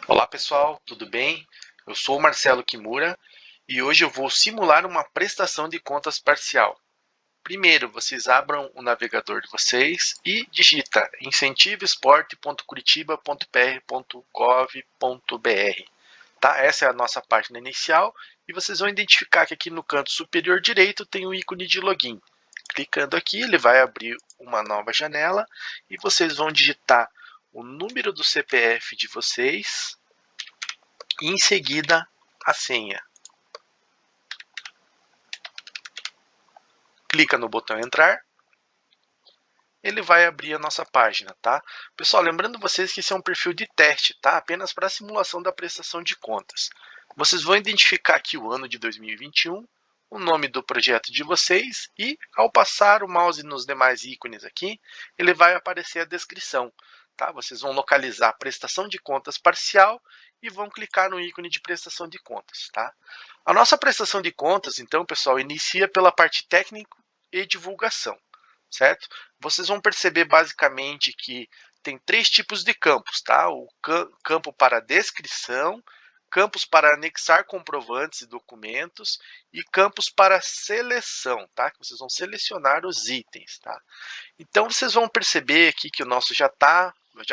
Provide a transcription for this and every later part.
Olá pessoal, tudo bem? Eu sou o Marcelo Kimura e hoje eu vou simular uma prestação de contas parcial. Primeiro, vocês abram o navegador de vocês e digita incentivosport.curitiba.pr.gov.br. Tá? Essa é a nossa página inicial e vocês vão identificar que aqui no canto superior direito tem o ícone de login. Clicando aqui, ele vai abrir uma nova janela e vocês vão digitar o número do CPF de vocês e em seguida a senha. Clica no botão entrar, ele vai abrir a nossa página, tá? Pessoal, lembrando vocês que esse é um perfil de teste, tá? Apenas para a simulação da prestação de contas. Vocês vão identificar aqui o ano de 2021, o nome do projeto de vocês e, ao passar o mouse nos demais ícones aqui, ele vai aparecer a descrição, tá? Vocês vão localizar a prestação de contas parcial e vão clicar no ícone de prestação de contas, tá? A nossa prestação de contas, então, pessoal, inicia pela parte técnica e divulgação, certo? Vocês vão perceber basicamente que tem três tipos de campos, tá? O campo para descrição, campos para anexar comprovantes e documentos e campos para seleção, tá? Que vocês vão selecionar os itens, tá? Então vocês vão perceber aqui que o nosso já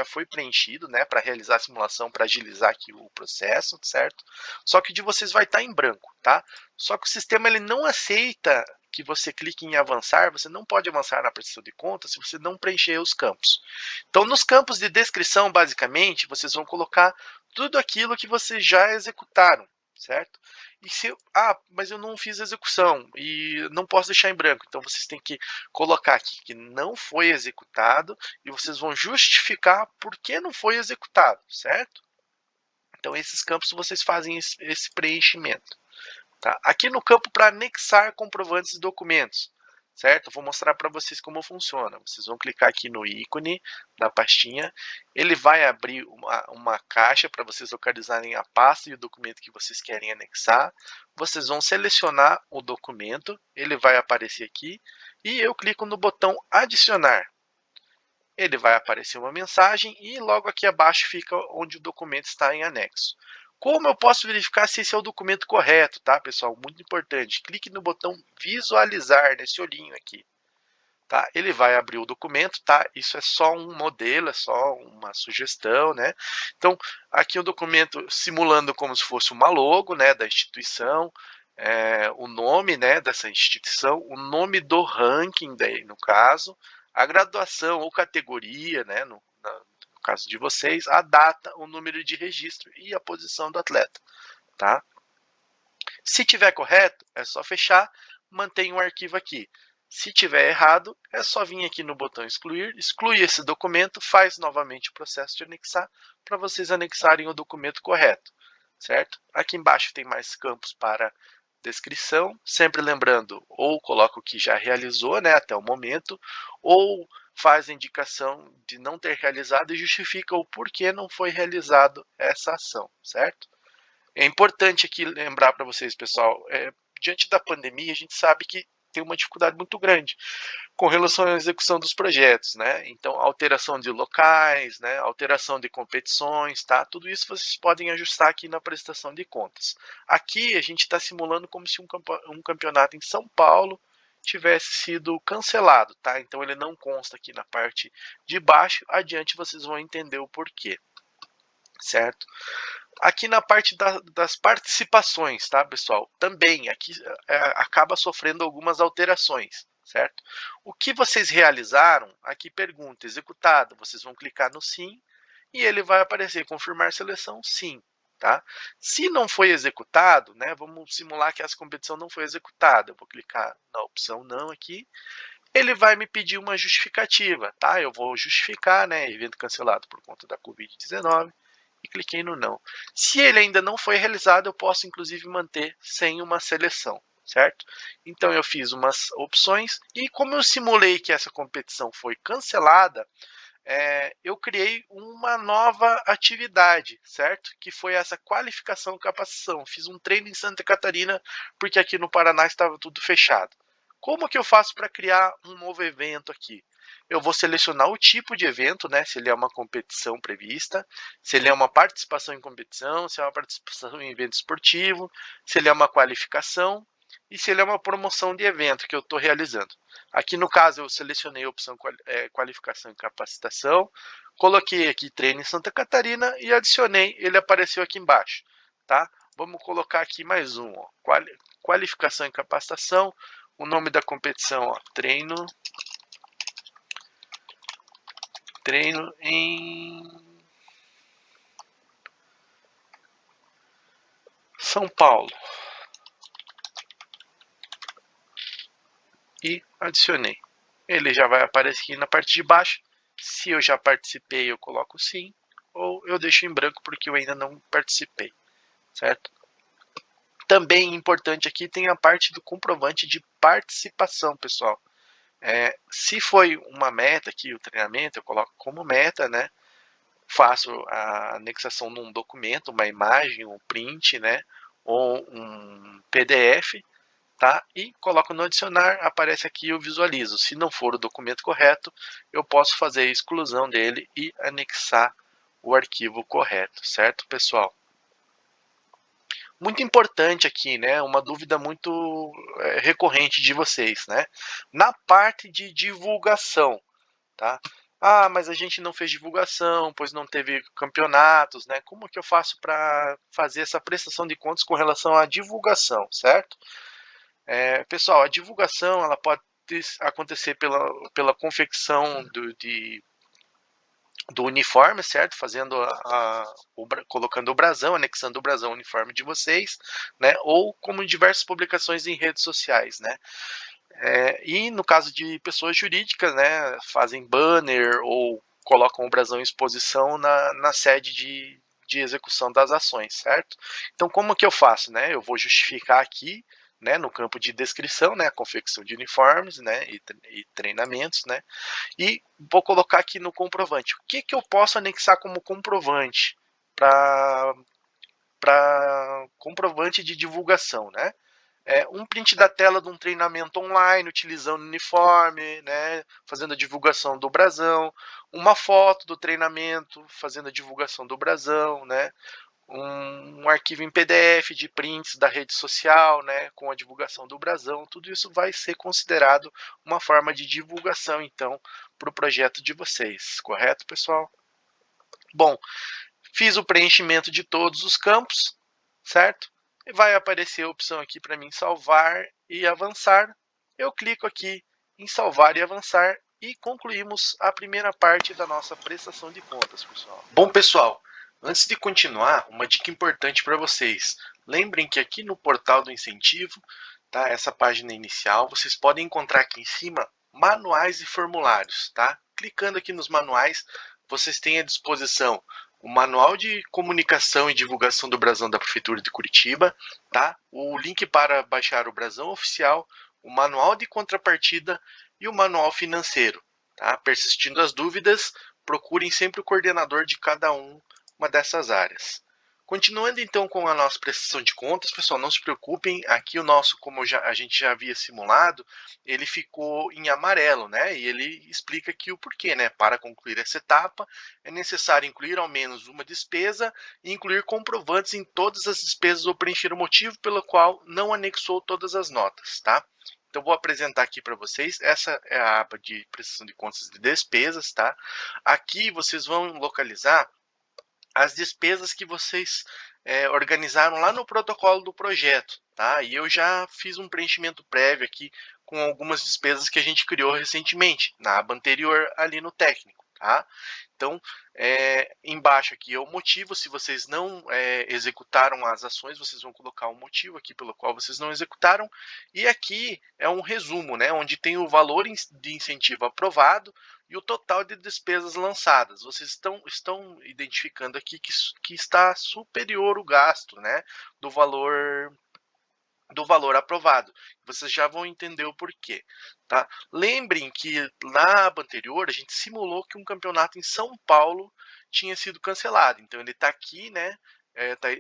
foi preenchido, né, para realizar a simulação, para agilizar aqui o processo, certo? Só que o de vocês vai estar em branco, tá? Só que o sistema ele não aceita que você clique em avançar, você não pode avançar na prestação de contas se você não preencher os campos. Então, nos campos de descrição, basicamente, vocês vão colocar tudo aquilo que vocês já executaram, certo? E se, mas eu não fiz execução e não posso deixar em branco, então vocês têm que colocar aqui que não foi executado e vocês vão justificar por que não foi executado, certo? Então, esses campos vocês fazem esse preenchimento. Tá? Aqui no campo para anexar comprovantes e documentos, certo? Eu vou mostrar para vocês como funciona. Vocês vão clicar aqui no ícone da pastinha, ele vai abrir uma caixa para vocês localizarem a pasta e o documento que vocês querem anexar. Vocês vão selecionar o documento, ele vai aparecer aqui e eu clico no botão adicionar. Ele vai aparecer uma mensagem e logo aqui abaixo fica onde o documento está em anexo. Como eu posso verificar se esse é o documento correto, tá, pessoal? Muito importante. Clique no botão visualizar, nesse olhinho aqui. Tá? Ele vai abrir o documento, tá? Isso é só um modelo, é só uma sugestão, né? Então, aqui o documento simulando como se fosse uma logo, né, da instituição, o nome, né, dessa instituição, o nome do ranking, daí, no caso, a graduação ou categoria, né, no caso de vocês, a data, o número de registro e a posição do atleta, tá? Se tiver correto, é só fechar, mantém o arquivo aqui. Se tiver errado, é só vir aqui no botão excluir, exclui esse documento, faz novamente o processo de anexar para vocês anexarem o documento correto, certo? Aqui embaixo tem mais campos para descrição, sempre lembrando, ou coloca o que já realizou, né, até o momento, ou faz a indicação de não ter realizado e justifica o porquê não foi realizado essa ação, certo? É importante aqui lembrar para vocês, pessoal, diante da pandemia, a gente sabe que tem uma dificuldade muito grande com relação à execução dos projetos, né? Então, alteração de locais, né? Alteração de competições, tá? Tudo isso vocês podem ajustar aqui na prestação de contas. Aqui a gente está simulando como se um campeonato em São Paulo tivesse sido cancelado, tá? Então ele não consta aqui na parte de baixo. Adiante vocês vão entender o porquê, certo? Aqui na parte das participações, tá, pessoal? Também aqui acaba sofrendo algumas alterações, certo? O que vocês realizaram, aqui pergunta, executado. Vocês vão clicar no sim e ele vai aparecer, confirmar seleção, sim. Tá? Se não foi executado, né, vamos simular que essa competição não foi executada. Eu vou clicar na opção não aqui. Ele vai me pedir uma justificativa, tá? Eu vou justificar, né, evento cancelado por conta da Covid-19 e cliquei no não. Se ele ainda não foi realizado, eu posso inclusive manter sem uma seleção, certo? Então eu fiz umas opções e como eu simulei que essa competição foi cancelada, eu criei uma nova atividade, certo? Que foi essa qualificação e capacitação. Fiz um treino em Santa Catarina, porque aqui no Paraná estava tudo fechado. Como que eu faço para criar um novo evento aqui? eu vou selecionar o tipo de evento, né? Se ele é uma competição prevista, se ele é uma participação em competição, se é uma participação em evento esportivo, se ele é uma qualificação e se ele é uma promoção de evento que eu estou realizando. Aqui no caso eu selecionei a opção qualificação e capacitação, coloquei aqui treino em Santa Catarina e adicionei, ele apareceu aqui embaixo, tá? Vamos colocar aqui mais um, ó, qualificação e capacitação, o nome da competição, ó, treino em São Paulo. E adicionei. Ele já vai aparecer aqui na parte de baixo. Se eu já participei, eu coloco sim. Ou eu deixo em branco porque eu ainda não participei. Certo? Também importante aqui tem a parte do comprovante de participação, pessoal. Se foi uma meta aqui, o treinamento, eu coloco como meta, né? Faço a anexação num documento, uma imagem, um print, né? Ou um PDF, tá? E coloco no adicionar, aparece aqui, eu visualizo. Se não for o documento correto, eu posso fazer a exclusão dele e anexar o arquivo correto, certo, pessoal? Muito importante aqui, né? Uma dúvida muito recorrente de vocês, né? Na parte de divulgação, tá? Ah, mas a gente não fez divulgação, pois não teve campeonatos, né? Como que eu faço para fazer essa prestação de contas com relação à divulgação, certo? Pessoal, a divulgação ela pode acontecer pela confecção do uniforme, certo? Fazendo colocando o brasão, anexando o brasão uniforme de vocês, né? Ou como diversas publicações em redes sociais, né? E no caso de pessoas jurídicas, né? Fazem banner ou colocam o brasão em exposição na sede de execução das ações, certo? Então, como que eu faço, né? Eu vou justificar aqui, né, no campo de descrição, né, a confecção de uniformes, né, e treinamentos, né, e vou colocar aqui no comprovante. O que eu posso anexar como comprovante para comprovante de divulgação, né? Um print da tela de um treinamento online utilizando o uniforme, né, fazendo a divulgação do brasão, uma foto do treinamento fazendo a divulgação do brasão, né, um arquivo em PDF de prints da rede social, né, com a divulgação do brasão, tudo isso vai ser considerado uma forma de divulgação, então, para o projeto de vocês, correto, pessoal? Bom, fiz o preenchimento de todos os campos, certo? E vai aparecer a opção aqui para mim salvar e avançar. Eu clico aqui em salvar e avançar e concluímos a primeira parte da nossa prestação de contas, pessoal. Bom, pessoal, antes de continuar, uma dica importante para vocês. Lembrem que aqui no portal do incentivo, tá? Essa página inicial, vocês podem encontrar aqui em cima manuais e formulários, tá? Clicando aqui nos manuais, vocês têm à disposição o manual de comunicação e divulgação do brasão da Prefeitura de Curitiba, tá? O link para baixar o brasão oficial, o manual de contrapartida e o manual financeiro, tá? Persistindo as dúvidas, procurem sempre o coordenador de cada uma dessas áreas. Continuando então com a nossa prestação de contas, pessoal, não se preocupem, aqui o nosso, como a gente já havia simulado, ele ficou em amarelo, né? E ele explica aqui o porquê, né? Para concluir essa etapa, é necessário incluir ao menos uma despesa e incluir comprovantes em todas as despesas ou preencher o motivo pelo qual não anexou todas as notas, tá? Então vou apresentar aqui para vocês, essa é a aba de prestação de contas de despesas, tá? Aqui vocês vão localizar as despesas que vocês organizaram lá no protocolo do projeto, tá? E eu já fiz um preenchimento prévio aqui com algumas despesas que a gente criou recentemente, na aba anterior ali no técnico, tá? Então, embaixo aqui é o motivo, se vocês não executaram as ações, vocês vão colocar um motivo aqui pelo qual vocês não executaram, e aqui é um resumo, né, onde tem o valor de incentivo aprovado e o total de despesas lançadas. Vocês estão identificando aqui que está superior o gasto, né, do valor aprovado. Vocês já vão entender o porquê, tá? Lembrem que na aba anterior a gente simulou que um campeonato em São Paulo tinha sido cancelado. Então ele está aqui, né?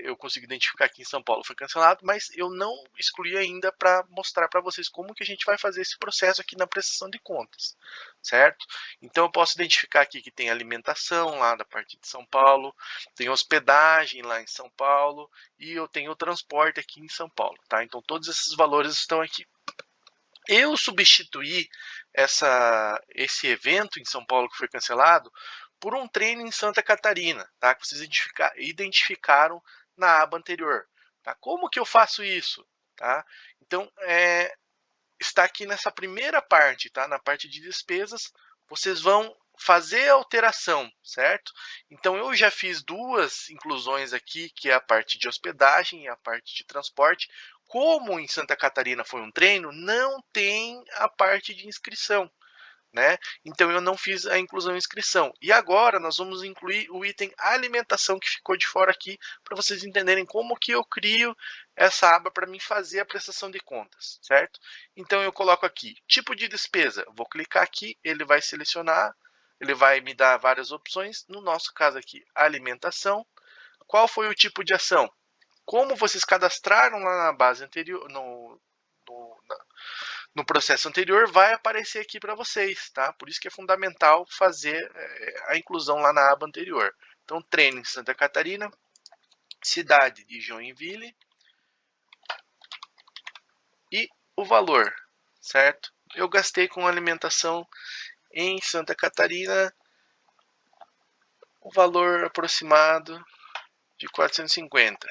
eu consigo identificar que em São Paulo foi cancelado, mas eu não excluí ainda para mostrar para vocês como que a gente vai fazer esse processo aqui na prestação de contas, certo? Então eu posso identificar aqui que tem alimentação lá da parte de São Paulo, tem hospedagem lá em São Paulo e eu tenho o transporte aqui em São Paulo, tá? Então todos esses valores estão aqui. Eu substituí esse evento em São Paulo que foi cancelado por um treino em Santa Catarina, tá? Que vocês identificaram na aba anterior. Tá? Como que eu faço isso? Tá? Então, está aqui nessa primeira parte, tá? Na parte de despesas, vocês vão fazer a alteração, certo? Então eu já fiz duas inclusões aqui, que é a parte de hospedagem e a parte de transporte. Como em Santa Catarina foi um treino, não tem a parte de inscrição, né? Então eu não fiz a inclusão e inscrição. E agora nós vamos incluir o item alimentação que ficou de fora aqui, para vocês entenderem como que eu crio essa aba para mim fazer a prestação de contas, certo? Então eu coloco aqui, tipo de despesa, vou clicar aqui, ele vai selecionar, ele vai me dar várias opções, no nosso caso aqui, alimentação. Qual foi o tipo de ação? Como vocês cadastraram lá na base anterior, no processo anterior, vai aparecer aqui para vocês, tá? Por isso que é fundamental fazer a inclusão lá na aba anterior. Então, treino em Santa Catarina, cidade de Joinville e o valor, certo? Eu gastei com alimentação em Santa Catarina o valor aproximado de 450.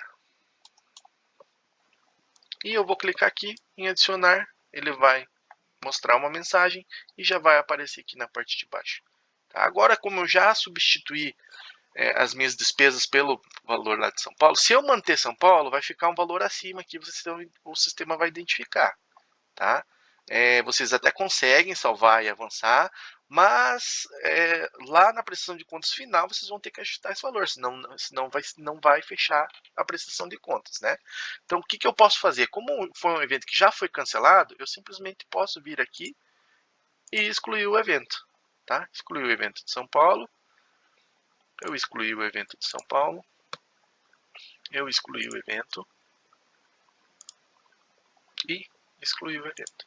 E eu vou clicar aqui em adicionar, ele vai mostrar uma mensagem e já vai aparecer aqui na parte de baixo. Tá? Agora, como eu já substituí as minhas despesas pelo valor lá de São Paulo, se eu manter São Paulo, vai ficar um valor acima que o sistema vai identificar. Tá? Vocês até conseguem salvar e avançar, mas lá na prestação de contas final vocês vão ter que ajustar esse valor, senão não vai fechar a prestação de contas, né? Então o que eu posso fazer? Como foi um evento que já foi cancelado, eu simplesmente posso vir aqui e excluir o evento, tá? Excluir o evento de São Paulo, eu excluí o evento de São Paulo, eu excluí o evento e excluí o evento.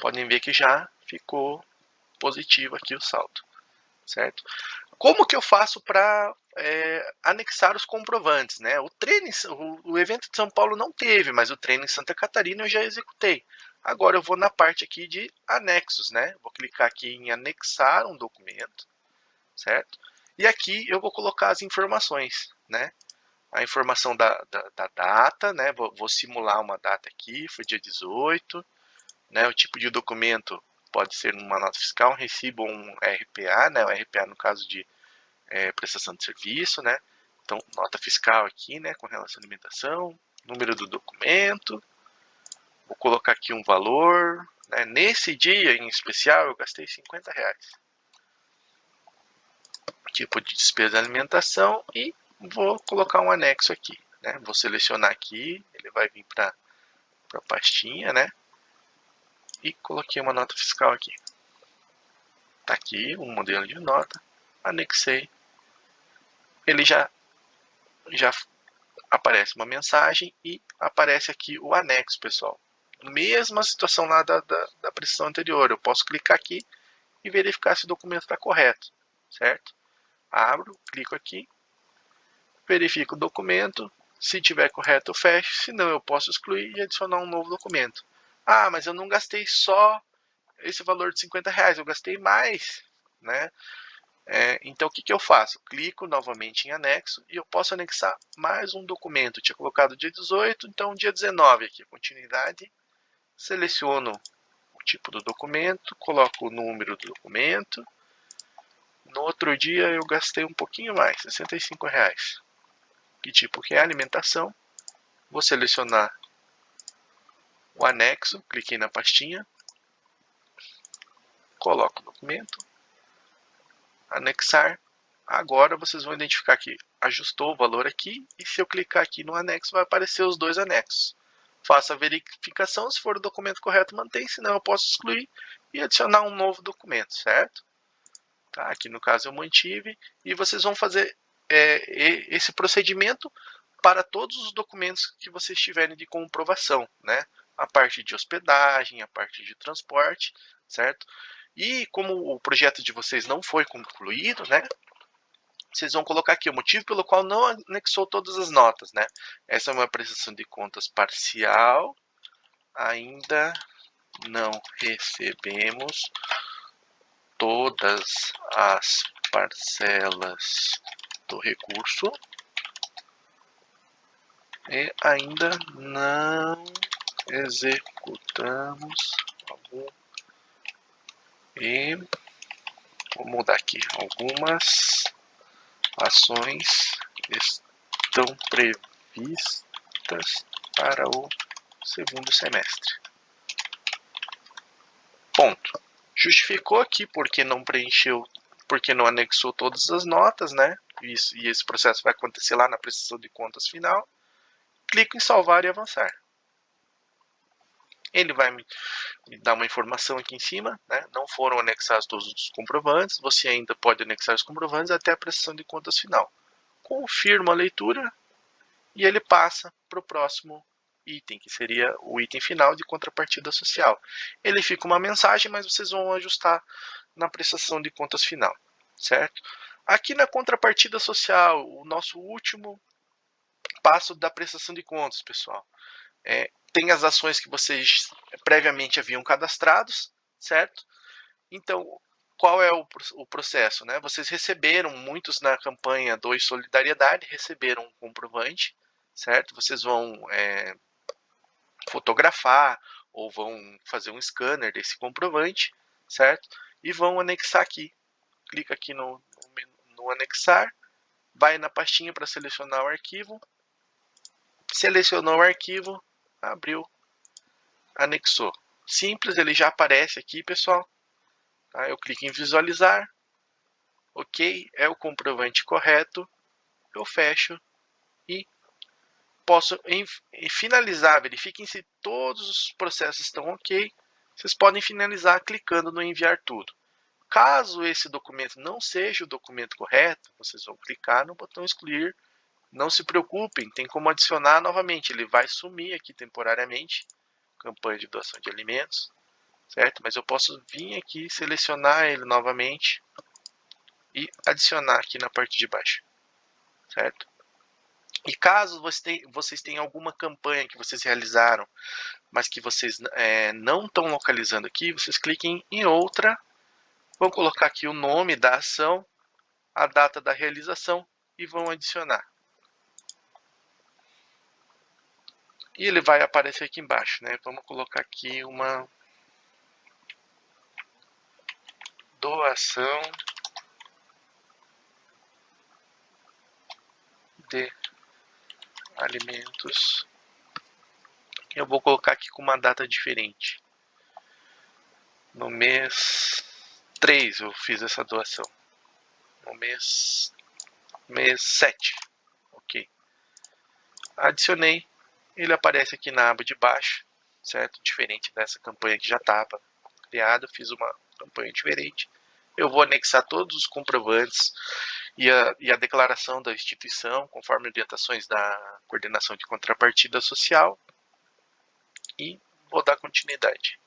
Podem ver que já ficou positivo aqui o saldo, certo? Como que eu faço para anexar os comprovantes, né? O evento de São Paulo não teve, mas o treino em Santa Catarina eu já executei. Agora eu vou na parte aqui de anexos, né? Vou clicar aqui em anexar um documento, certo? E aqui eu vou colocar as informações, né? A informação da data, né? Vou simular uma data aqui, foi dia 18, né? O tipo de documento pode ser uma nota fiscal, um recibo ou um RPA, né? O RPA no caso de prestação de serviço, né? Então, nota fiscal aqui, né? Com relação à alimentação, número do documento. Vou colocar aqui um valor, né? Nesse dia em especial eu gastei R$50. Tipo de despesa de alimentação e vou colocar um anexo aqui, né? Vou selecionar aqui, ele vai vir para a pastinha, né? E coloquei uma nota fiscal aqui. Tá aqui um modelo de nota, anexei. Ele já aparece uma mensagem e aparece aqui o anexo, pessoal. Mesma situação lá da prestação anterior. Eu posso clicar aqui e verificar se o documento está correto, certo? Abro, clico aqui, verifico o documento. Se tiver correto, eu fecho. Se não, eu posso excluir e adicionar um novo documento. Ah, mas eu não gastei só esse valor de R$50, eu gastei mais, né? Então o que eu faço? Clico novamente em anexo e eu posso anexar mais um documento. Eu tinha colocado dia 18, então dia 19 aqui, continuidade. Seleciono o tipo do documento, coloco o número do documento. No outro dia eu gastei um pouquinho mais, R$65. Que tipo que é alimentação. Vou selecionar o anexo, cliquei na pastinha, coloco o documento, anexar. Agora vocês vão identificar que ajustou o valor aqui e se eu clicar aqui no anexo vai aparecer os dois anexos. Faço a verificação, se for o documento correto mantém, senão eu posso excluir e adicionar um novo documento, certo? Tá, aqui no caso eu mantive e vocês vão fazer esse procedimento para todos os documentos que vocês tiverem de comprovação, né? A parte de hospedagem, a parte de transporte, certo? E como o projeto de vocês não foi concluído, né? Vocês vão colocar aqui o motivo pelo qual não anexou todas as notas, né? Essa é uma prestação de contas parcial, ainda não recebemos todas as parcelas do recurso e ainda não executamos algum e vou mudar aqui, algumas ações estão previstas para o segundo semestre. Ponto. Justificou aqui porque não preencheu, porque não anexou todas as notas, né? Isso, e esse processo vai acontecer lá na prestação de contas final. Clico em salvar e avançar. Ele vai me dar uma informação aqui em cima, né? Não foram anexados todos os comprovantes, você ainda pode anexar os comprovantes até a prestação de contas final. Confirma a leitura e ele passa para o próximo item, que seria o item final de contrapartida social. Ele fica uma mensagem, mas vocês vão ajustar na prestação de contas final, certo? Aqui na contrapartida social, o nosso último passo da prestação de contas, pessoal. Tem as ações que vocês previamente haviam cadastrados, certo? Então, qual é o processo, né? Vocês receberam, muitos na campanha 2 Solidariedade, receberam um comprovante, certo? Vocês vão fotografar ou vão fazer um scanner desse comprovante, certo? E vão anexar aqui. Clica aqui no anexar, vai na pastinha para selecionar o arquivo, selecionou o arquivo, abriu, anexou. Simples, ele já aparece aqui, pessoal. Tá? Eu clico em visualizar, ok, é o comprovante correto, eu fecho e posso finalizar, verifiquem se todos os processos estão ok, vocês podem finalizar clicando no enviar tudo. Caso esse documento não seja o documento correto, vocês vão clicar no botão excluir, não se preocupem, tem como adicionar novamente, ele vai sumir aqui temporariamente, campanha de doação de alimentos, certo? Mas eu posso vir aqui, selecionar ele novamente e adicionar aqui na parte de baixo, certo? E caso vocês tenham alguma campanha que vocês realizaram, mas que vocês não estão localizando aqui, vocês cliquem em outra, vão colocar aqui o nome da ação, a data da realização e vão adicionar. E ele vai aparecer aqui embaixo, né? Vamos colocar aqui uma doação de alimentos. Eu vou colocar aqui com uma data diferente. No mês 3 eu fiz essa doação. No mês 7. Ok. Adicionei. Ele aparece aqui na aba de baixo, certo? Diferente dessa campanha que já estava criada. Fiz uma campanha diferente. Eu vou anexar todos os comprovantes e a declaração da instituição, conforme orientações da coordenação de contrapartida social. E vou dar continuidade.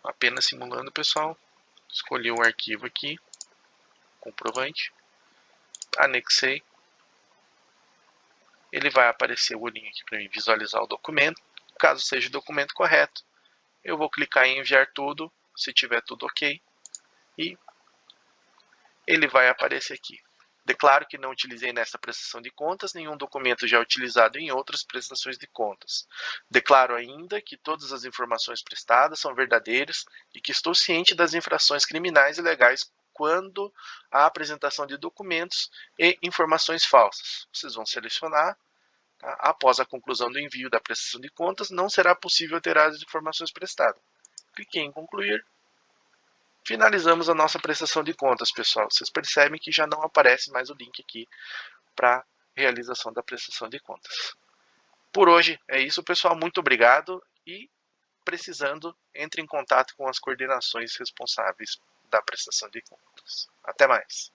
Apenas simulando, pessoal. Escolhi um arquivo aqui, comprovante, anexei. Ele vai aparecer o olhinho aqui para mim visualizar o documento. Caso seja o documento correto, eu vou clicar em enviar tudo, se tiver tudo ok, e ele vai aparecer aqui. Declaro que não utilizei nesta prestação de contas nenhum documento já utilizado em outras prestações de contas. Declaro ainda que todas as informações prestadas são verdadeiras e que estou ciente das infrações criminais e legais quando a apresentação de documentos e informações falsas. Vocês vão selecionar. Tá? Após a conclusão do envio da prestação de contas, não será possível alterar as informações prestadas. Cliquei em concluir. Finalizamos a nossa prestação de contas, pessoal. Vocês percebem que já não aparece mais o link aqui para realização da prestação de contas. Por hoje é isso, pessoal. Muito obrigado e precisando, entre em contato com as coordenações responsáveis da prestação de contas. Até mais!